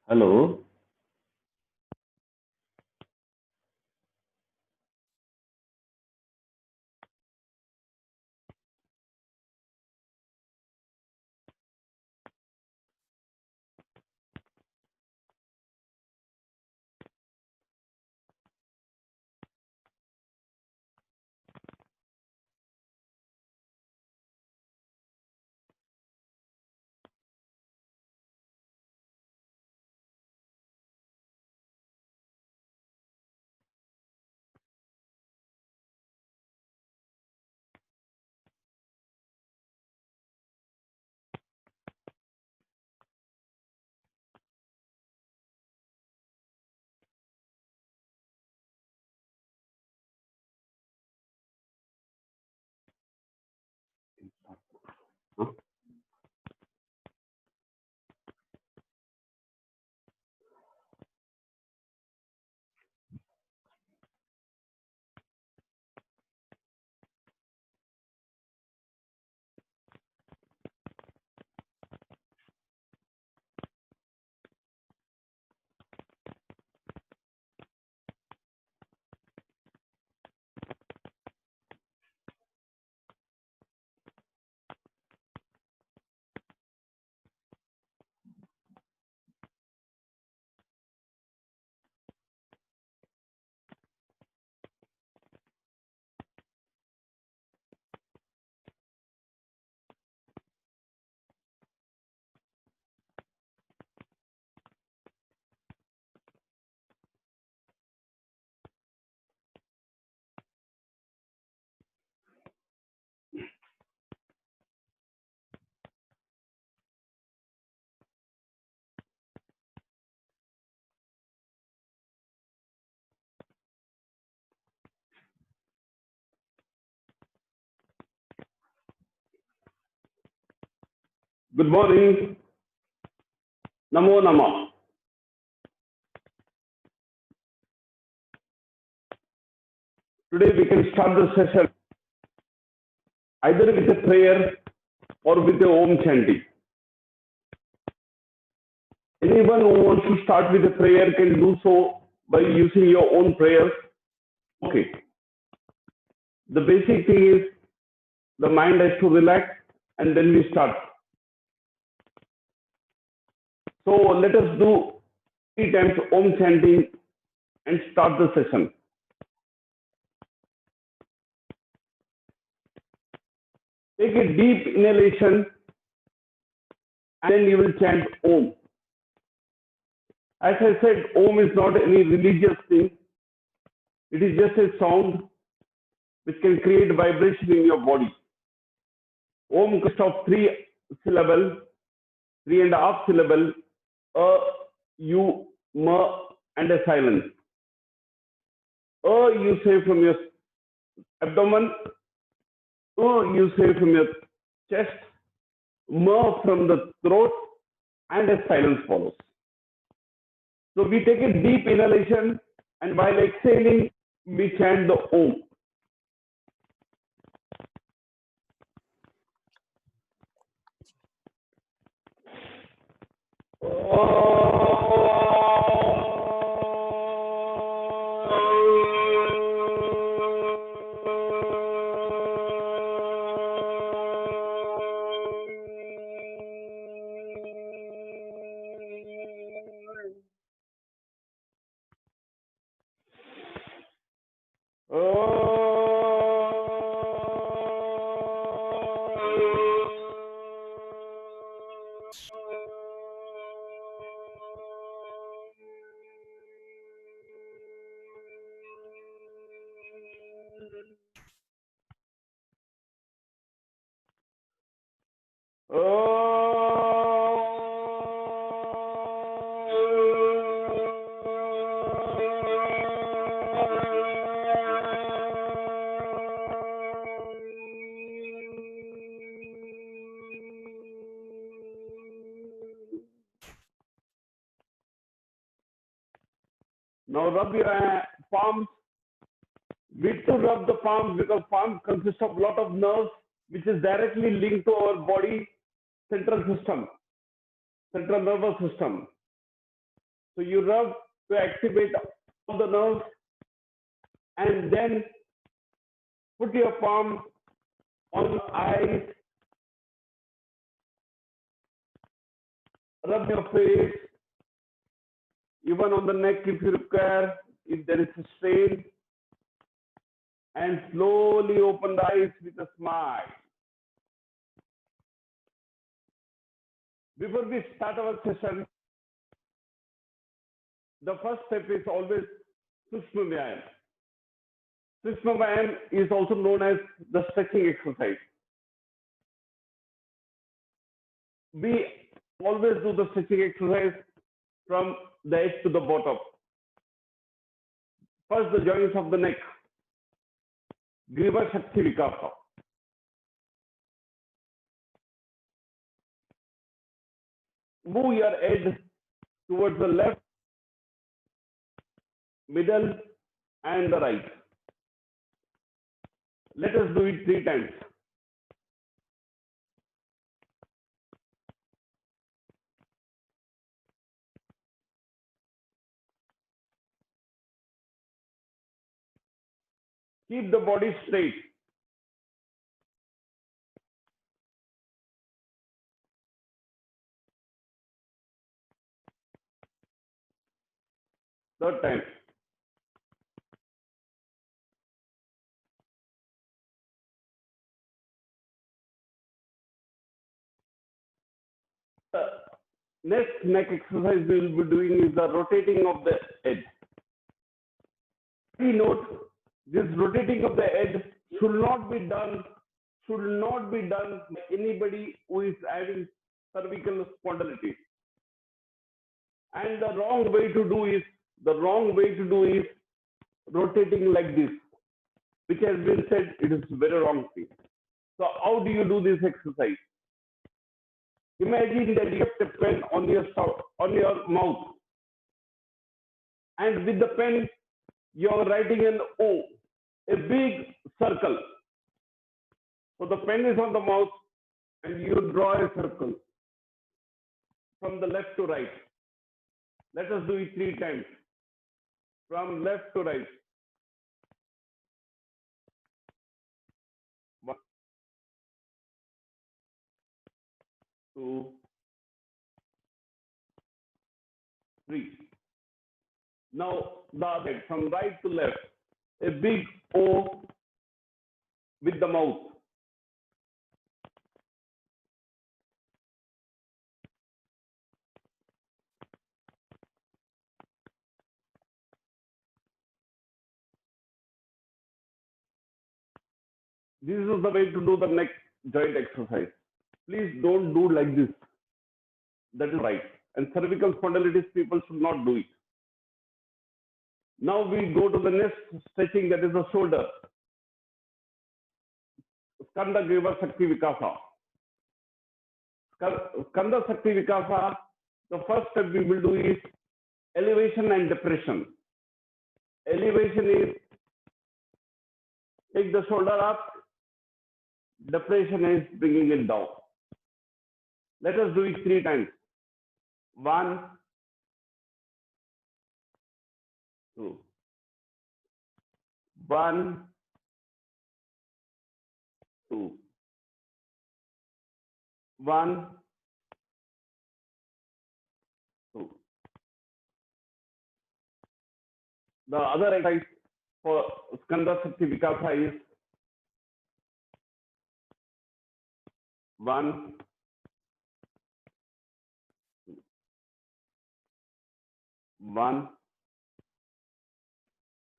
Hello. Huh? Good morning. Namo Namah. Today we can start the session either with a prayer or with a Om chanting. Anyone who wants to start with a prayer can do so by using your own prayers. Okay. The basic thing is the mind has to relax and then we start. So let us do 3 times Om chanting and start the session. Take a deep inhalation and then you will chant Om. As I said, Om is not any religious thing. It is just a sound which can create vibration in your body. Om consists of 3 syllables, 3.5 syllables, A, U, Ma, and a silence. A you say from your abdomen, U you say from your chest, Ma from the throat, and a silence follows. So we take a deep inhalation and while exhaling, we chant the Om. Oh Now rub your palms. We need to rub the palms because palms consist of a lot of nerves which is directly linked to our body central system, central nervous system. So you rub to activate all the nerves and then put your palm on the eyes, rub your face, even on the neck if you require, if there is a strain, and slowly open the eyes with a smile. Before we start our session, the first step is always Sukshma Vyayam. Sukshma Vyayam is also known as the stretching exercise. We always do the stretching exercise from the edge to the bottom. First, the joints of the neck, Griva Shakti Vikasa. Move your head towards the left, middle, and the right. Let us do it 3 times. Keep the body straight. Third time. The next neck exercise we will be doing is the rotating of the head. Please note, this rotating of the head should not be done by anybody who is having cervical spondylitis. And the wrong way to do is rotating like this, which has been said it is very wrong thing. So how do you do this exercise? Imagine that you have a pen on your mouth, and with the pen you are writing an O, a big circle. So the pen is on the mouth, and you draw a circle from the left to right. Let us do it 3 times. From left to right. 1, 2, 3. Now the other side, from right to left, a big O with the mouth. This is the way to do the neck joint exercise. Please don't do like this. That is right. And cervical spondylitis people should not do it. Now we go to the next stretching, that is the shoulder. Skanda Griva Shakti Vikasa. Skanda Shakti Vikasa, the first step we will do is elevation and depression. Elevation is take the shoulder up, depression is bringing it down. Let us do it 3 times. 1, 2. 1, 2. 1, 2. The other exercise for Skanda Shakti Vikasa is 1, 2. 1,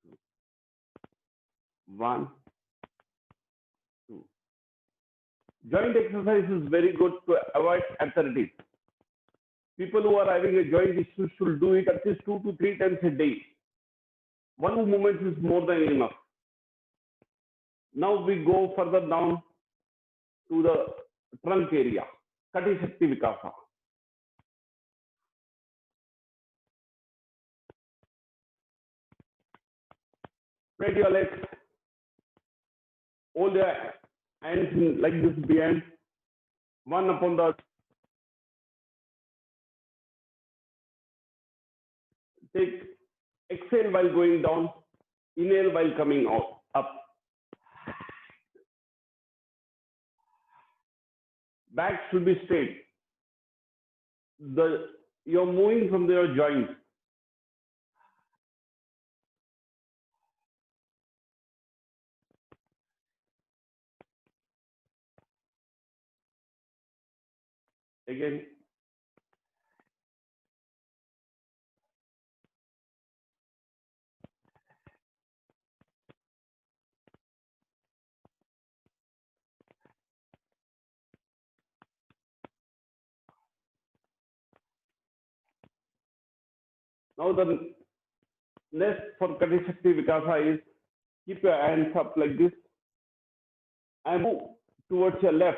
2. 1, 2. Joint exercise is very good to avoid arthritis. People who are having a joint issue should do it at least 2 to 3 times a day. 1 movement is more than enough. Now we go further down to the trunk area, Kati Shakti Vikasa. Spread your legs, hold your hands like this behind, one upon the other. Take exhale while going down, inhale while coming out, up. Back should be straight. You're moving from your joints. Again. Now the next for Kati Shakti Vikasa is keep your hands up like this and move towards your left.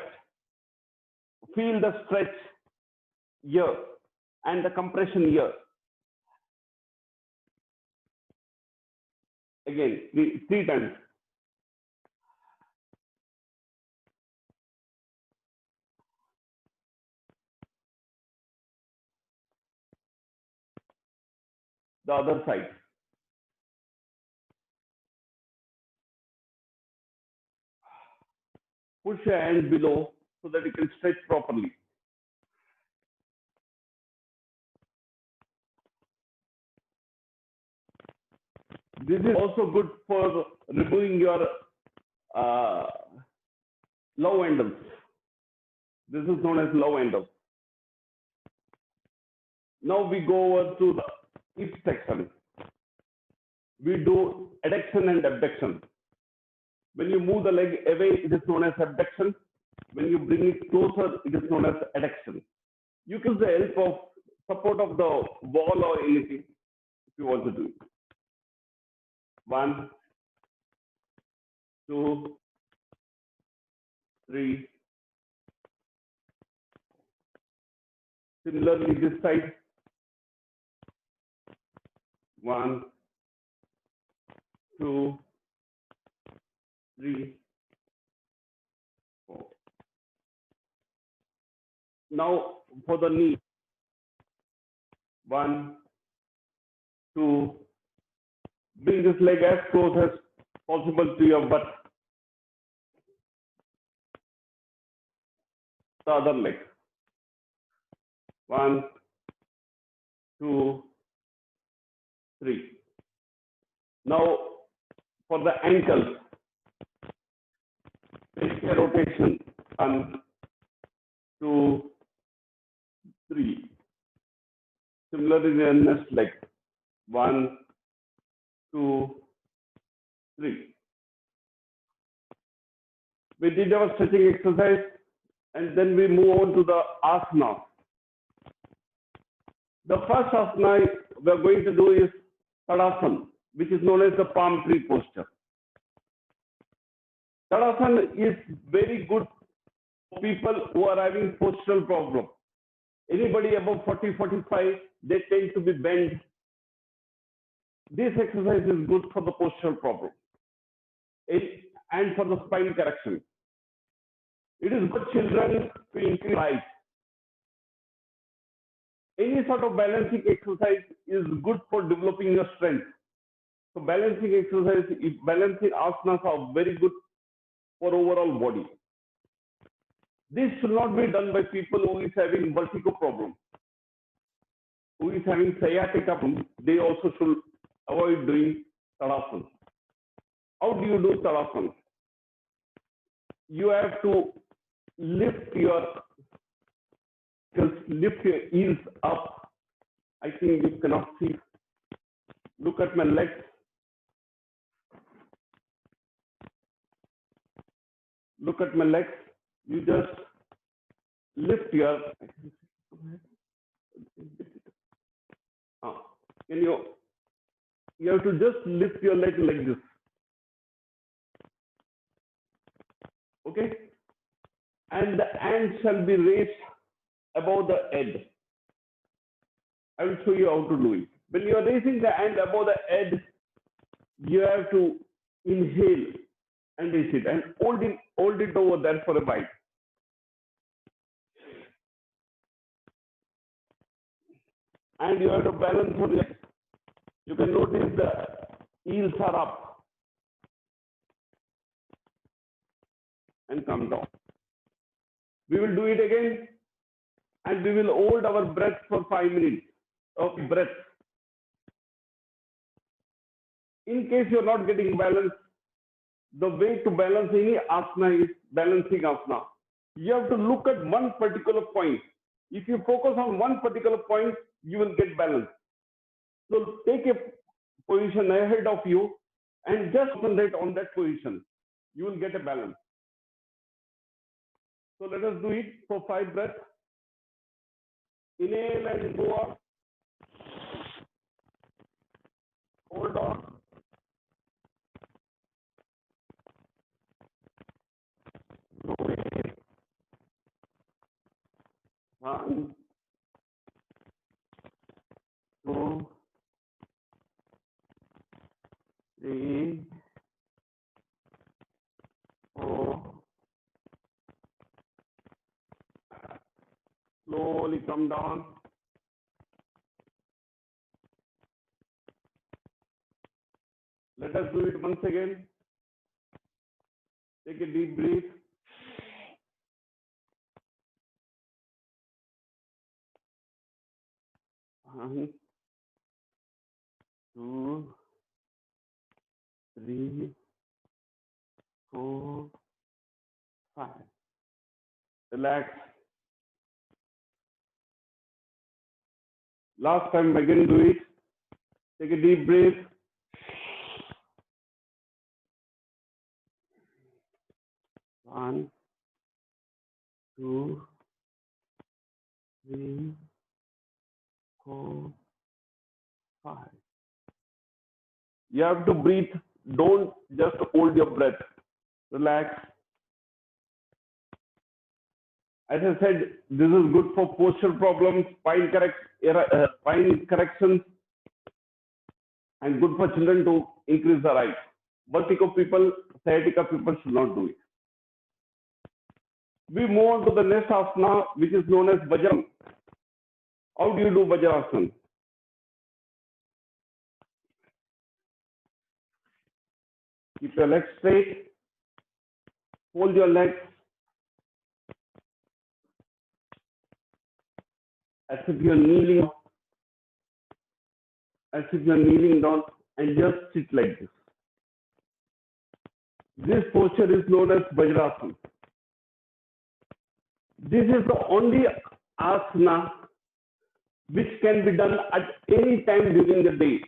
Feel the stretch here and the compression here. Again, three times. The other side. Push your hands below so that you can stretch properly. This is also good for removing your low enders. This is known as low ender. Now we go over to the hip section. We do adduction and abduction. When you move the leg away, it is known as abduction. When you bring it closer, it is known as adduction. You can use the help of support of the wall or anything if you want to do it. 1, 2, 3. Similarly, this side. 1, 2, 3, 4. Now for the knee. 1, 2. Bring this leg as close as possible to your butt. The other leg. 1, 2, 3. Now for the ankles, take a rotation. 1, 2, 3. Similarly, the next leg. 1, 2, 3. We did our stretching exercise and then we move on to the asana. The first asana we are going to do is Tadasana, which is known as the palm tree posture. Tadasana is very good for people who are having postural problem. Anybody above 40, 45, they tend to be bent. This exercise is good for the postural problem and for the spine correction. It is good children to increase height. Any sort of balancing exercise is good for developing your strength. So balancing exercise, balancing asanas are very good for overall body. This should not be done by people who is having vertigo problem, who is having sciatica problem. They also should avoid doing Tadasana. How do you do Tadasana? You have to lift your heels up. I think you cannot see. Look at my legs. Look at my legs. You just lift your. Can you have to just lift your leg like this. Okay? And the hand shall be raised above the head. I will show you how to do it. When you are raising the hand above the head, you have to inhale and reach it and hold it over there for a while. And you have to balance on your, you can notice the heels are up and come down. We will do it again and we will hold our breath for 5 minutes of breath. In case you're not getting balance, the way to balance any asana is balancing asana. You have to look at one particular point. If you focus on one particular point, you will get balance. So take a position ahead of you and just concentrate on that position. You will get a balance. So let us do it for 5 breaths. Inhale and go up. Hold on. One, two, three, four. Slowly come down. Let us do it once again. Take a deep breath. One, two, three, four, five. Relax. Last time again do it. Take a deep breath. One, two, three, four, five. You have to breathe. Don't just hold your breath. Relax. As I said, this is good for posture problems, spine corrections, and good for children to increase the height. Vertigo people, sciatica people should not do it. We move on to the next asana, which is known as Vajram. How do you do Vajrasana? Keep your legs straight. Hold your legs as if you're kneeling, down, and just sit like this. This posture is known as Vajrasana. This is the only asana which can be done at any time during the day.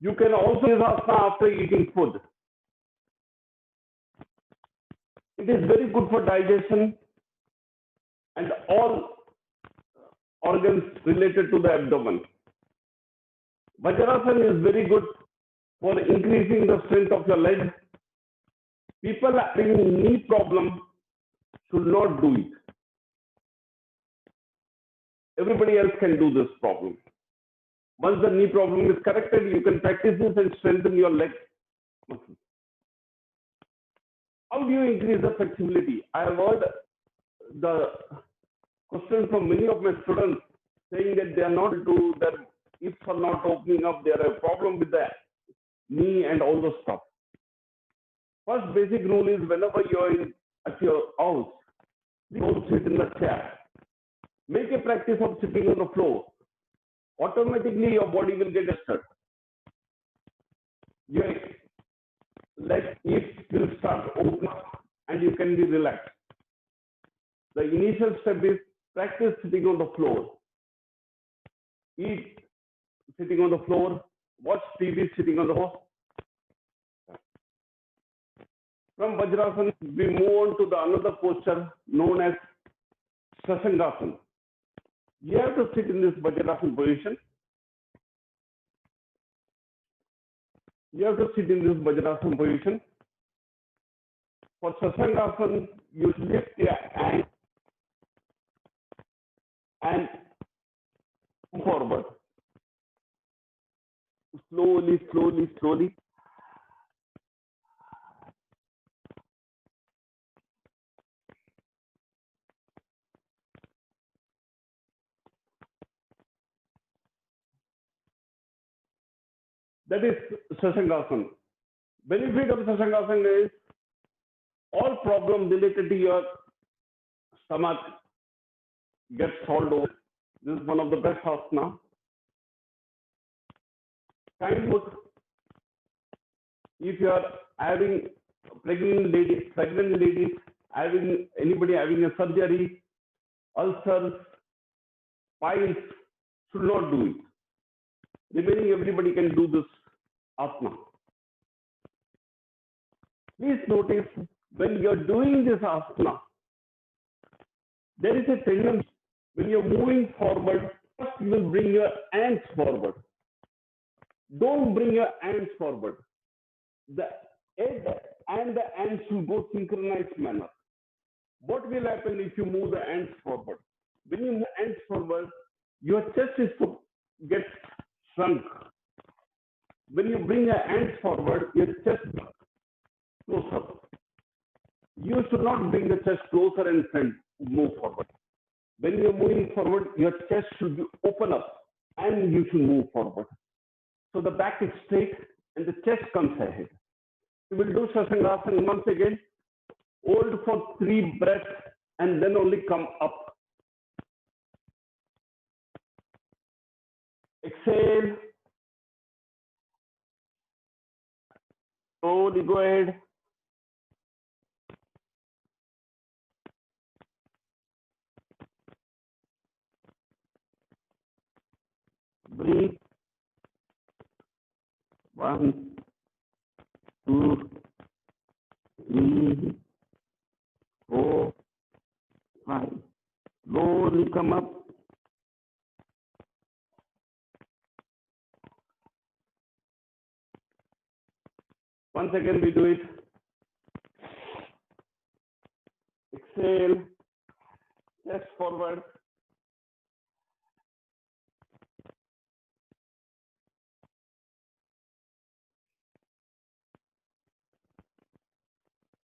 You can also do this asana after eating food. It is very good for digestion and all organs related to the abdomen. Vajrasana is very good for increasing the strength of your leg. People having knee problem should not do it. Everybody else can do this problem. Once the knee problem is corrected, you can practice this and strengthen your leg muscles. How do you increase the flexibility? I have heard the question from many of my students saying that they are not do their hips are not opening up, they have a problem with the knee and all those stuff. First basic rule is whenever you're at your house, don't sit in the chair. Make a practice of sitting on the floor. Automatically your body will get disturbed. Your hips will start opening up and you can be relaxed. The initial step is practice sitting on the floor. Eat sitting on the floor. Watch TV sitting on the floor. From Vajrasana, we move on to the another posture known as Sasangasana. You have to sit in this Vajrasana position. For Sasangasana, you lift your hand and move forward. Slowly. That is Shashangasana. Benefit of Shashangasana is all problems related to your stomach get solved over. This is one of the best asana. Kind look, if you are having pregnant ladies, having anybody having a surgery, ulcers, piles, should not do it. Remaining everybody can do this asana. Please notice when you are doing this asana, there is a tendency when you're moving forward, first you will bring your hands forward. Don't bring your hands forward. The head and the hands should go synchronized manner. What will happen if you move the hands forward? When you move hands forward, your chest is to get shrunk. When you bring your hands forward, your chest closer. You should not bring the chest closer and move forward. When you're moving forward, your chest should be open up and you should move forward. So the back is straight and the chest comes ahead. You will do Shashangasana once again. Hold for 3 breaths and then only come up. Exhale. Slowly go ahead. Breathe. 1, 2, 3, 4, 5. Slowly come up. Once again we do it. Exhale. Chest forward.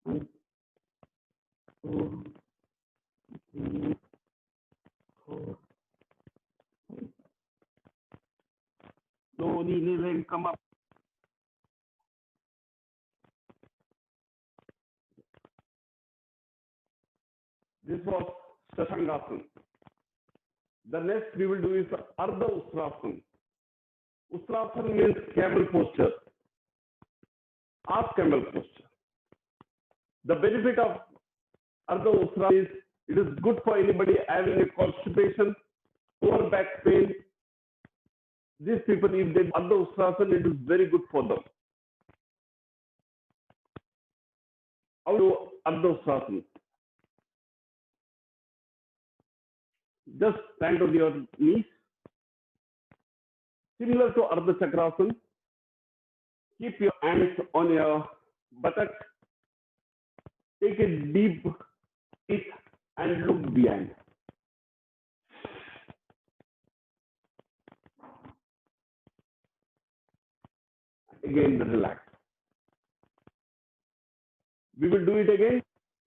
One, 2, 3, 4. Slowly kneel and come up. This was Shashangasana. The next we will do is Ardha Ustrasana. Ustrasana means camel posture. Half camel posture. The benefit of Ardha Ustrasana is it is good for anybody having a constipation, lower back pain. These people, if they do Ardha Ustrasana, it is very good for them. How do Ardha Ustrasana? Just stand on your knees. Similar to Ardha Chakrasana, keep your hands on your buttock. Take a deep breath and look behind. Again, relax. We will do it again.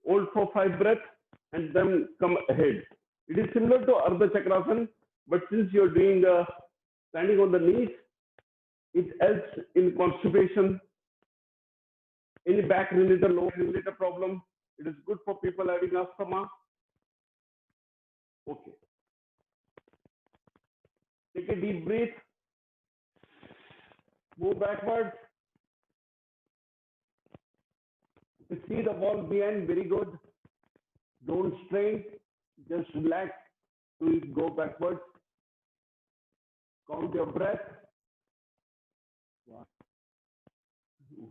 Hold for 5 breaths and then come ahead. It is similar to Ardha Chakrasana, but since you're doing standing on the knees, it helps in constipation, any back related, lower related problem. It is good for people having asthma. Okay. Take a deep breath. Move backwards. You see the wall behind, very good. Don't strain, just relax. Please go backwards. Count your breath. 1, 2,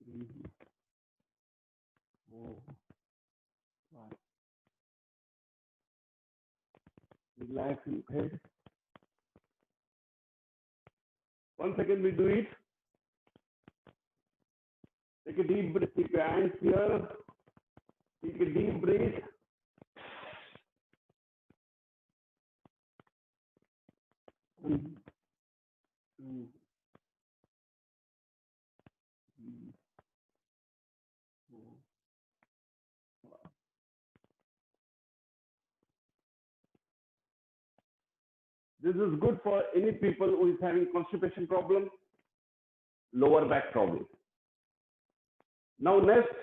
3, 4, 5. Relax your head. Once again, we do it. Take a deep breath. Keep your hands here. Take a deep breath. One, 2, 3, 4. This is good for any people who is having constipation problem, lower back problem. Now next,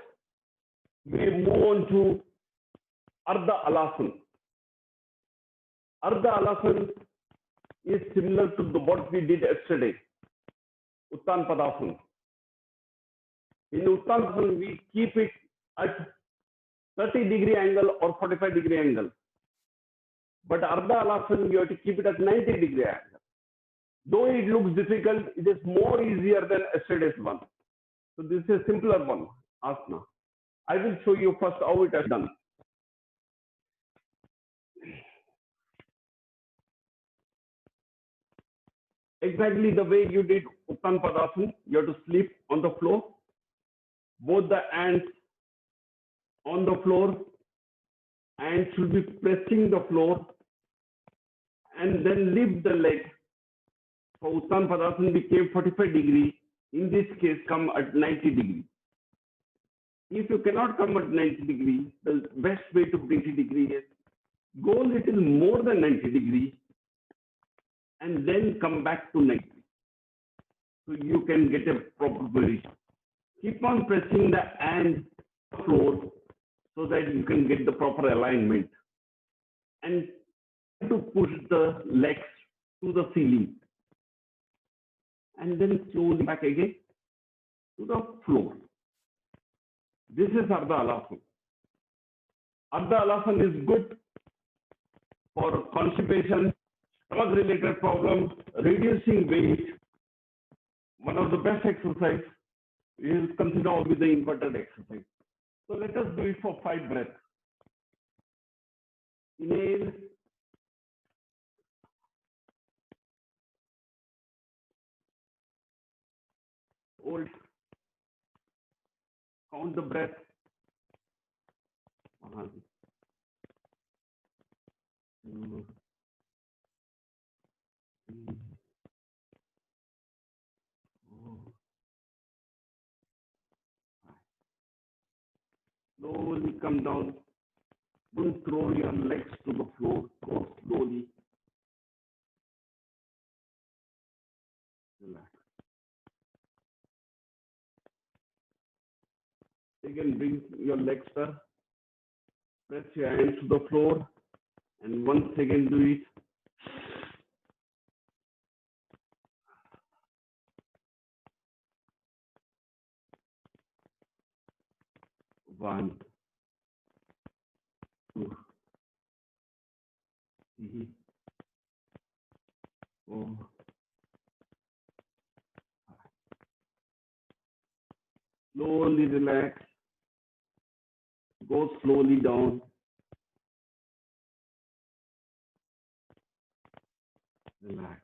we move on to Ardha Alasana. Ardha Alasana is similar to what we did yesterday, Uttan Padasana. In Uttan Padasana, we keep it at 30-degree angle or 45-degree angle. But Ardha Alasana, you have to keep it at 90-degree angle. Though it looks difficult, it is more easier than yesterday's one. So this is a simpler one, asana. I will show you first how it is done. Exactly the way you did Uttan Padasana, you have to sleep on the floor, both the hands on the floor and should be pressing the floor, and then lift the leg. For Uttan Padasana became 45 degree. In this case, come at 90 degree. If you cannot come at 90 degree, the best way to 90 degree is go a little more than 90 degree and then come back to 90. So you can get a proper position. Keep on pressing the hand floor so that you can get the proper alignment. And to push the legs to the ceiling. And then slowly back again to the floor. This is Ardha Alasana. Ardha Alasana is good for constipation, stomach-related problems, reducing weight. One of the best exercise is considered always the inverted exercise. So let us do it for 5 breaths. Inhale. Hold. Count the breath. 1, 2, 3, 4, 5. Slowly come down. Don't throw your legs to the floor. Go slowly. Relax. Again, bring your legs up. Press your hands to the floor. And once again, do it. One, 2, 3, 4, 5. Slowly relax. Go slowly down. Relax.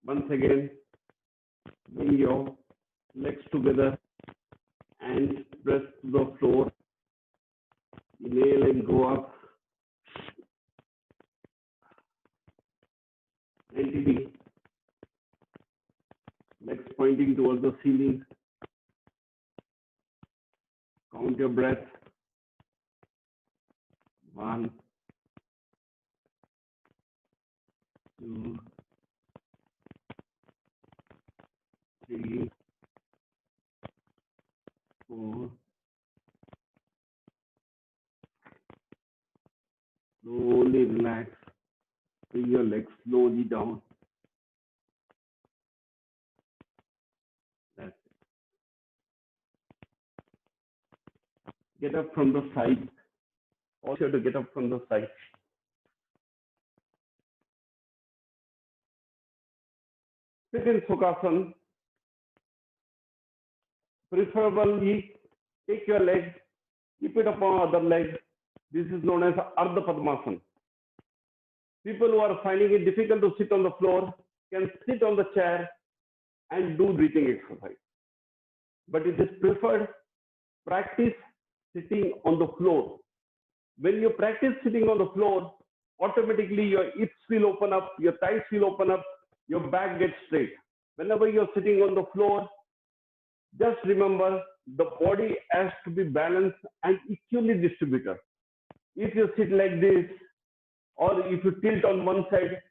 Once again, bring your legs together and press to the floor. Inhale and go up. 90 degree. Legs pointing towards the ceiling. Count your breath. 1, 2, 3, 4. Slowly relax. Bring your legs slowly down. That's it. Get up from the side. Also to get up from the side. Sit in Sukhasana. Preferably take your leg, keep it upon other leg. This is known as Ardha Padmasana. People who are finding it difficult to sit on the floor can sit on the chair and do breathing exercise. But it is preferred practice sitting on the floor. When you practice sitting on the floor, automatically your hips will open up, your thighs will open up, your back gets straight. Whenever you're sitting on the floor, just remember the body has to be balanced and equally distributed. If you sit like this, or if you tilt on one side,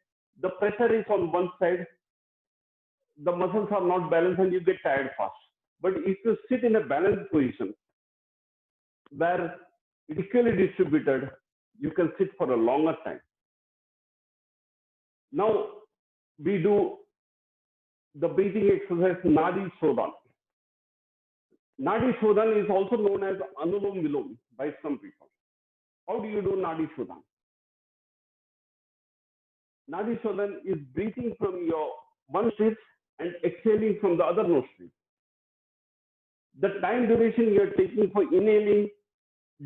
the pressure is on one side, the muscles are not balanced and you get tired fast. But if you sit in a balanced position where it's equally distributed, you can sit for a longer time. Now we do the breathing exercise Nadi Shodhan. Nadi Shodhan is also known as Anulom Vilom by some people. How do you do Nadi Shodhan? Nadi Shodhan is breathing from your one nostril and exhaling from the other nostril. The time duration you are taking for inhaling,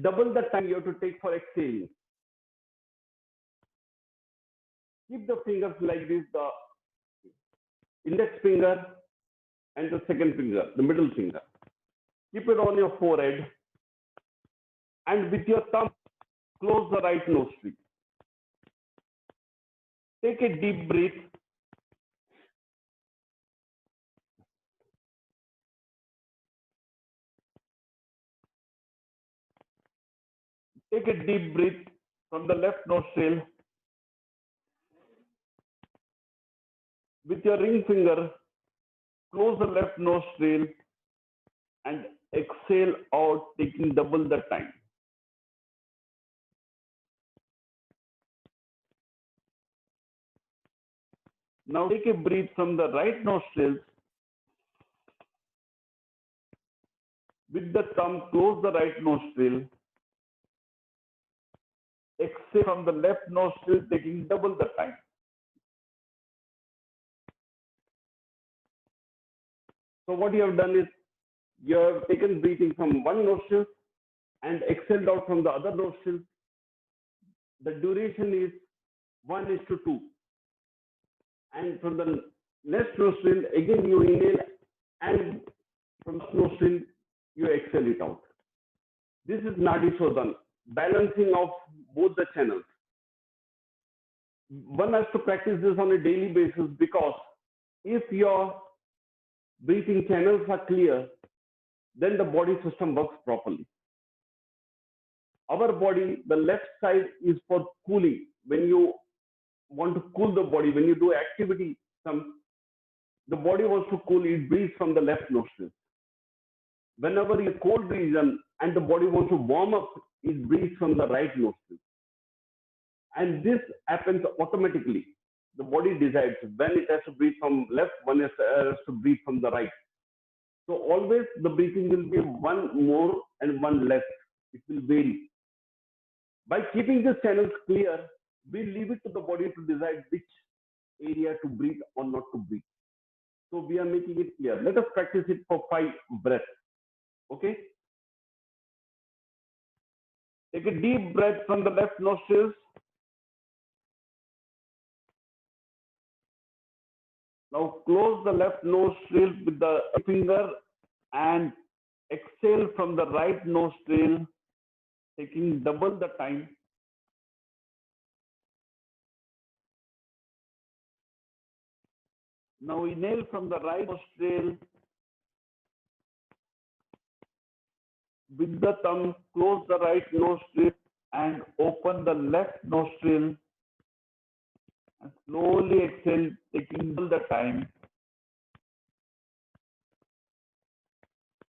double the time you have to take for exhaling. Keep the fingers like this, the index finger and the second finger, the middle finger. Keep it on your forehead and with your thumb, close the right nostril. Take a deep breath. Take a deep breath from the left nostril. With your ring finger, close the left nostril and exhale out, taking double the time. Now take a breath from the right nostril. With the thumb, close the right nostril. Exhale from the left nostril, taking double the time. So what you have done is, you have taken breathing from one nostril and exhaled out from the other nostril. The duration is 1:2. And from the next nostril, again you inhale, and from the nostril, you exhale it out. This is Nadi Shodhan, balancing of both the channels. One has to practice this on a daily basis, because if your breathing channels are clear, then the body system works properly. Our body, the left side is for cooling. When you want to cool the body, when you do activity, the body wants to cool, it breathes from the left nostril. Whenever in a cold region and the body wants to warm up, it breathes from the right nostril. And this happens automatically. The body decides when it has to breathe from left, when it has to breathe from the right. So always the breathing will be one more and one less. It will vary. By keeping the channels clear, we leave it to the body to decide which area to breathe or not to breathe. So we are making it clear. Let us practice it for 5 breaths. Okay? Take a deep breath from the left nostrils. Now close the left nostril with the finger and exhale from the right nostril, taking double the time. Now inhale from the right nostril. With the thumb, close the right nostril and open the left nostril. And slowly exhale, taking double the time.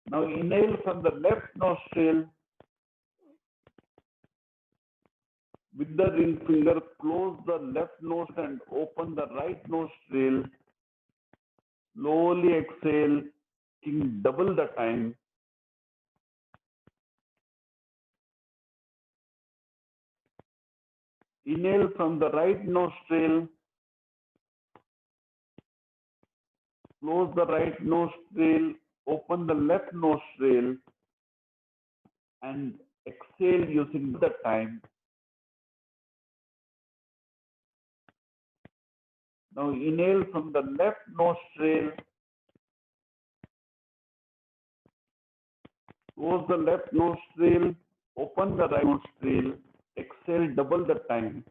Now inhale from the left nostril. With the ring finger, close the left nostril and open the right nostril. Slowly exhale, taking double the time. Inhale from the right nostril. Close the right nostril, open the left nostril, and exhale using the time. Now inhale from the left nostril. Close the left nostril, open the right nostril, exhale double the time.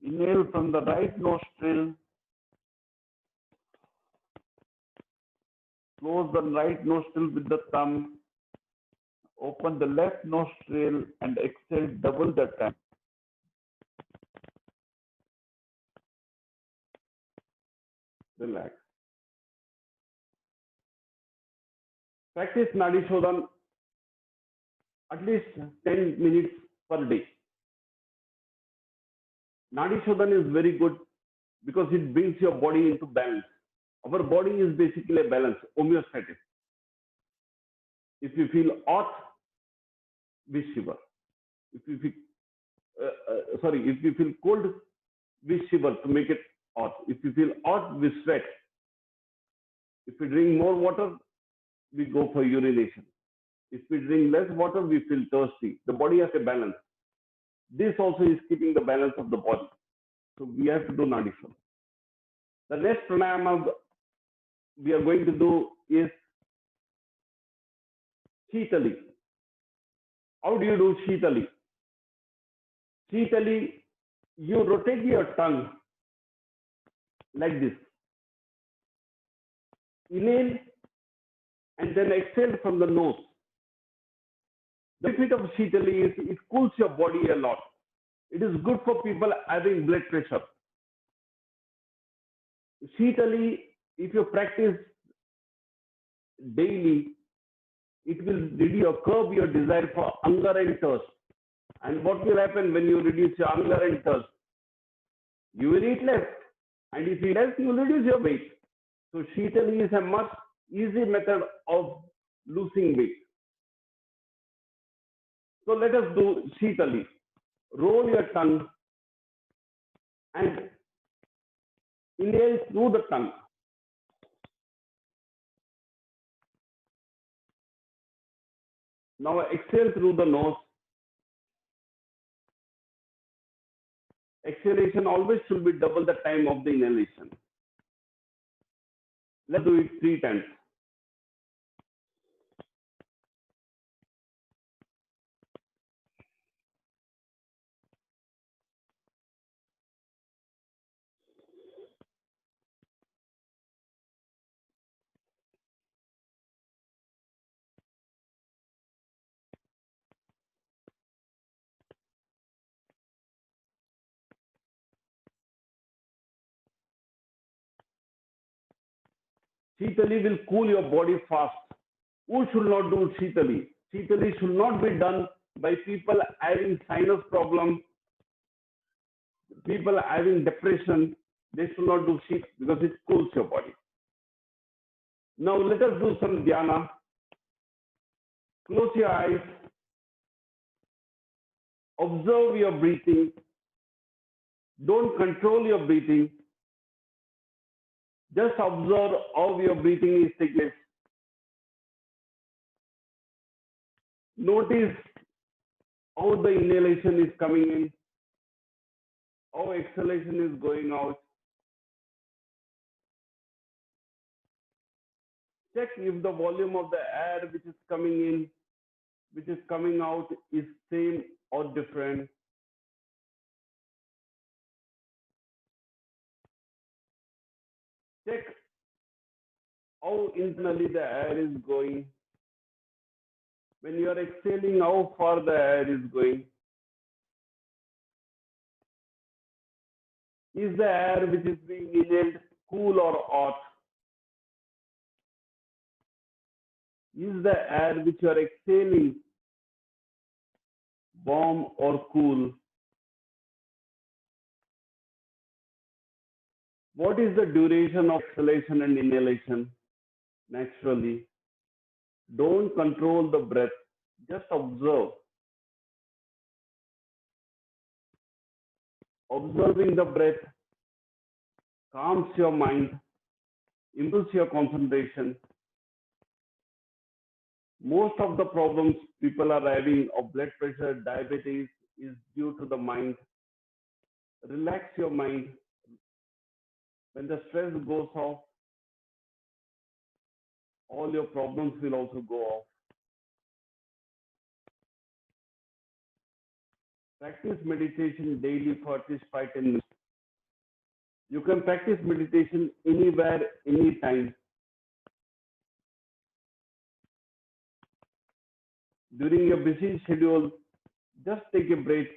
Inhale from the right nostril. Close the right nostril with the thumb. Open the left nostril and exhale double the time. Relax. Practice Nadi Shodhan at least 10 minutes per day. Nadi Shodhan is very good because it brings your body into balance. Our body is basically a balance, homeostatic. If you feel hot, we shiver. If you feel, if you feel cold, we shiver to make it hot. If you feel hot, we sweat. If we drink more water, we go for urination. If we drink less water, we feel thirsty. The body has a balance. This also is keeping the balance of the body. So we have to do Nadi Shodhan. The next pranayama we are going to do is Shitali. How do you do Shitali? Shitali, you rotate your tongue like this. Inhale and then exhale from the nose. The benefit of Shitali is it cools your body a lot. It is good for people having blood pressure. Shitali, if you practice daily, it will reduce, curb your desire for hunger and thirst. And what will happen when you reduce your hunger and thirst? You will eat less. And if you eat less, you will reduce your weight. So Shitali is a much easy method of losing weight. So let us do Shitali. Roll your tongue and inhale through the tongue. Now exhale through the nose. Exhalation always should be double the time of the inhalation. Let's do it 3 times. Shitali will cool your body fast. Who should not do Shitali? Shitali should not be done by people having sinus problem, people having depression. They should not do Shitali because it cools your body. Now let us do some dhyana. Close your eyes. Observe your breathing. Don't control your breathing. Just observe how your breathing is taking place. Notice how the inhalation is coming in, how exhalation is going out. Check if the volume of the air which is coming in, which is coming out is same or different. Check how internally the air is going. When you are exhaling, how far the air is going. Is the air which is being inhaled cool or hot? Is the air which you are exhaling warm or cool? What is the duration of exhalation and inhalation? Naturally, don't control the breath, just observe. Observing the breath calms your mind, improves your concentration. Most of the problems people are having of blood pressure, diabetes is due to the mind. Relax your mind. When the stress goes off, all your problems will also go off. Practice meditation daily for at least 5-10 minutes. You can practice meditation anywhere, anytime. During your busy schedule, just take a break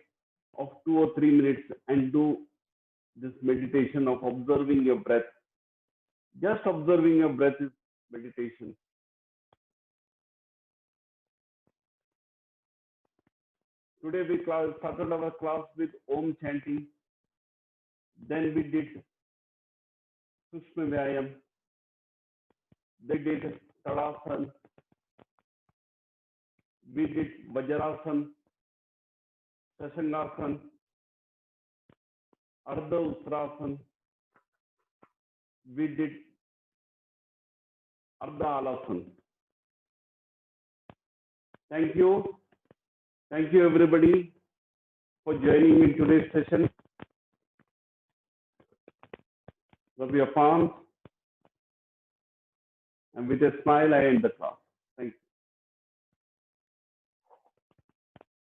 of 2 or 3 minutes and do this meditation of observing your breath. Just observing your breath is meditation. Today we started our class with Om chanting. Then we did Sushma Vyayam. They did Tadasana. We did Vajrasan, Sashangasana, Ardha Uttarasana. We did Ardha Alasana. Thank you. Thank you everybody for joining in today's session. Rub your palms, and with a smile I end the class. Thank you.